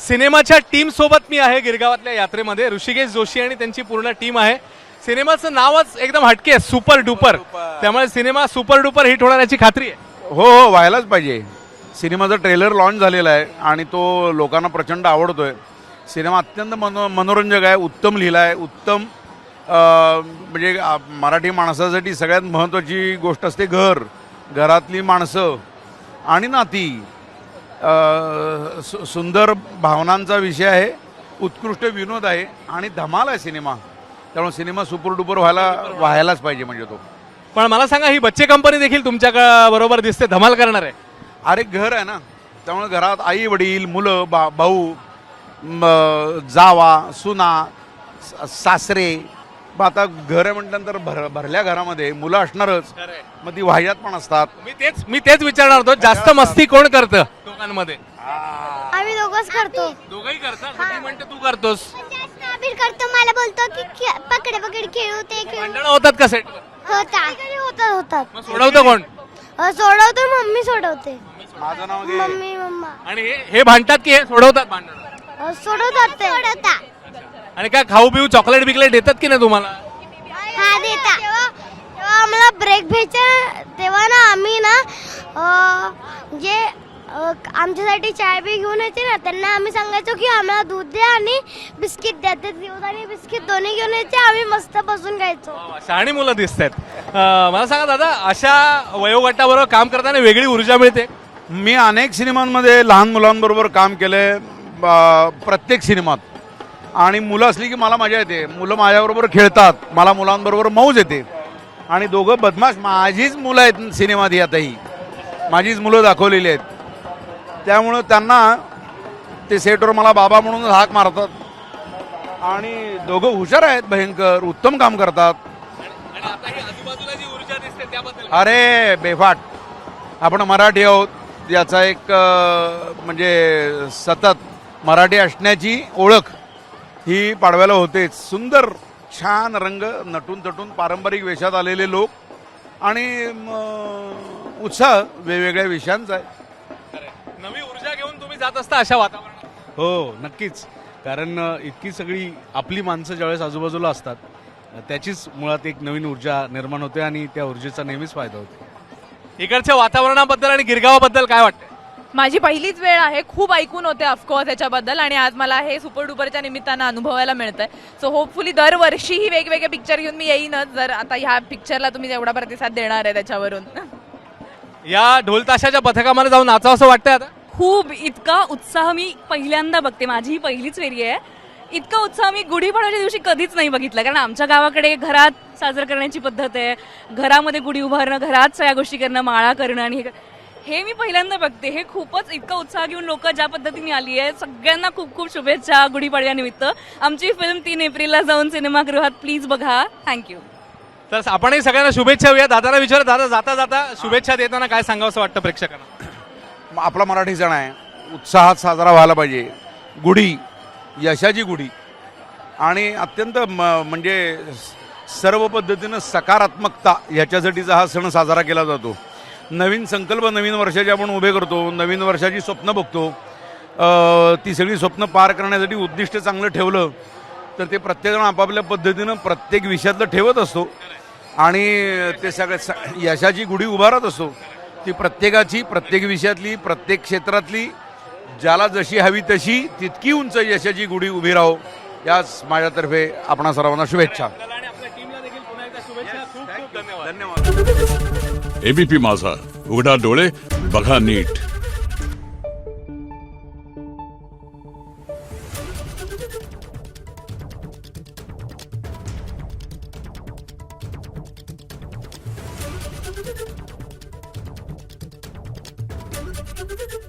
सिनेमाच्या टीम सोबत मी आहे गिरगावातल्या यात्रेमध्ये. ऋषिकेश जोशी आणि त्यांची पूर्ण टीम आहे. सिनेमाचं नावच एकदम हटके आहे, सुपर डुपर. त्यामुळे सिनेमा सुपर डुपर हिट होणार याची खात्री आहे. हो हो, व्हायलाच पाहिजे. सिनेमाचा ट्रेलर लॉन्च झालेला आहे आणि तो लोकांना प्रचंड आवडतोय. सिनेमा अत्यंत मनोरंजक आहे, उत्तम लिहिला आहे, उत्तम म्हणजे मराठी माणसासाठी सगळ्यात महत्त्वाची गोष्ट असते घरातली माणसं आणि नाती. सुंदर भावनांचा विषय आहे, उत्कृष्ट विनोद आहे आणि धमाल आहे सिनेमा. त्यामुळे सिनेमा सुपर डुपर व्हायलाच पाहिजे म्हणजे तो. पण मला सांगा, ही बच्चे कंपनी देखील तुमच्या बरोबर दिसते, धमाल करणार आहे. अरे घर आहे ना, त्यामुळे घरात आई वडील मुलं भाऊ जावा सुना सासरे. मग आता घर आहे म्हटल्यानंतर भरल्या घरामध्ये मुलं असणारच, मग ती वाह्यात पण असतात. मी तेच विचारणार होतो, जास्त मस्ती कोण करतं दोघांमध्ये? आम्ही दोघंच करतो. दोघंही करतात. मी म्हणते तू करतोस. अभिर करतो, मला बोलतो की पकडे पकड खेळू ते खेळू. भांडणं होतात का सेट? होतात. मग सोडवतं कोण? सोडवतो मम्मी सोडवते. माझं नाव मम्मा आणि हे भांडतात की हे सोडवतात भांडण? सोडवतात. आणि काय खाऊ पिऊ चॉकलेट बिकलेट देतात की नाही तुम्हाला? हा देता. तेव्हा आम्हाला ब्रेक घ्यायचा तेव्हा ना आम्ही ना जे आमच्यासाठी चाय बी घेऊन यायचे ना, त्यांना आम्ही सांगायचो की आम्हाला दूध द्या आणि बिस्किट द्या. ते दूध आणि बिस्किट दोन्ही घेऊन यायचे, आम्ही मस्त बसून खायचो. शहाणी मुलं दिसत आहेत. मला सांगा दादा, अशा वयोगटाबरोबर काम करताना वेगळी ऊर्जा मिळते? मी अनेक सिनेमांमध्ये लहान मुलांबरोबर काम केलंय, प्रत्येक सिनेमात. आणि मुलं असली की मला मजा येते. मुलं माझ्याबरोबर खेळतात, मला मुलांबरोबर मौज येते. आणि दोघं बदमाश माझीच मुलं आहेत सिनेमात. ही आताही माझीच मुलं दाखवलेली आहेत. त्यामुळं त्यांना ते सेटवर मला बाबा म्हणून हाक मारतात. आणि दोघं हुशार आहेत, भयंकर उत्तम काम करतात. अरे बेफाट. आपण मराठी आहोत याचा एक म्हणजे सतत मराठी असण्याची ओळख ही पाडव्याला होतेच. सुंदर छान रंग, नटून तटून पारंपरिक वेशात आलेले लोक आणि उत्साह वेगवेगळ्या विषयांचा आहे. नवी ऊर्जा घेऊन तुम्ही जात असता अशा वातावरणात? हो नक्कीच. कारण इतकी सगळी आपली माणसं ज्यावेळेस आजूबाजूला असतात त्याचीच मुळात एक नवीन ऊर्जा निर्माण होते आणि त्या ऊर्जेचा नेहमीच फायदा होतो. इकडच्या वातावरणाबद्दल आणि गिरगावाबद्दल काय वाटतं? माझी पहिलीच वेळ आहे, खूप ऐकून होते ऑफकोर्स याच्याबद्दल आणि आज मला हे सुपर डुपरच्या निमित्तानं अनुभवायला मिळतंय. सो होपफुली दरवर्षीही वेगवेगळे पिक्चर घेऊन मी येईनच, जर आता ह्या पिक्चरला तुम्ही एवढा प्रतिसाद देणार आहे त्याच्यावरून. या ढोल ताशाच्या पथकामध्ये जाऊन नाचावं असं वाटतंय आता? खूप. इतका उत्साह मी पहिल्यांदा बघते, माझी ही पहिलीच फेरी आहे. इतका उत्साह मी गुढीपाडव्याच्या दिवशी कधीच नाही बघितला. कारण आमच्या गावाकडे घरात साजरं करण्याची पद्धत आहे, घरामध्ये गुढी उभारणं, घरात सगळ्या गोष्टी करणं, माळा करणं. आणि हे मी पहिल्यांदा बघते. हे खूपच इतका उत्साह घेऊन लोक ज्या पद्धतीने आली आहे, सगळ्यांना खूप खूप शुभेच्छा गुढीपाडव्यानिमित्त. आमची फिल्म 3 एप्रिलला जाऊन सिनेमागृहात प्लीज बघा. थँक्यू. तर आपणही सगळ्यांना शुभेच्छा देऊया. दादाला विचार, दादा जाता जाता शुभेच्छा देताना काय सांगावं असं वाटतं प्रेक्षकांना? आपला मराठी सण आहे, उत्साहात साजरा व्हायला पाहिजे. गुढी यशाची गुढी आणि अत्यंत म्हणजे सर्व पद्धतीनं सकारात्मकता ह्याच्यासाठीचा हा सण साजरा केला जातो. नवीन संकल्प नवीन वर्षाचे आपण उभे करतो, नवीन वर्षाची स्वप्न बघतो. ती सगळी स्वप्न पार करण्यासाठी उद्दिष्ट चांगलं ठेवलं तर ते प्रत्येकजण आपापल्या पद्धतीनं प्रत्येक विषयातलं ठेवत असतो आणि ते सगळं यशाची गुढी उभारत असतो. ती प्रत्येकाची, प्रत्येक विषयातली, प्रत्येक क्षेत्रातली, ज्याला जशी हवी तशी तितकी उंच यशाची गुढी उभी राहो. याच माझ्यातर्फे आपणा सर्वांना शुभेच्छा. धन्यवाद. एबीपी माझा, उघडा डोळे बघा नीट. Thank you.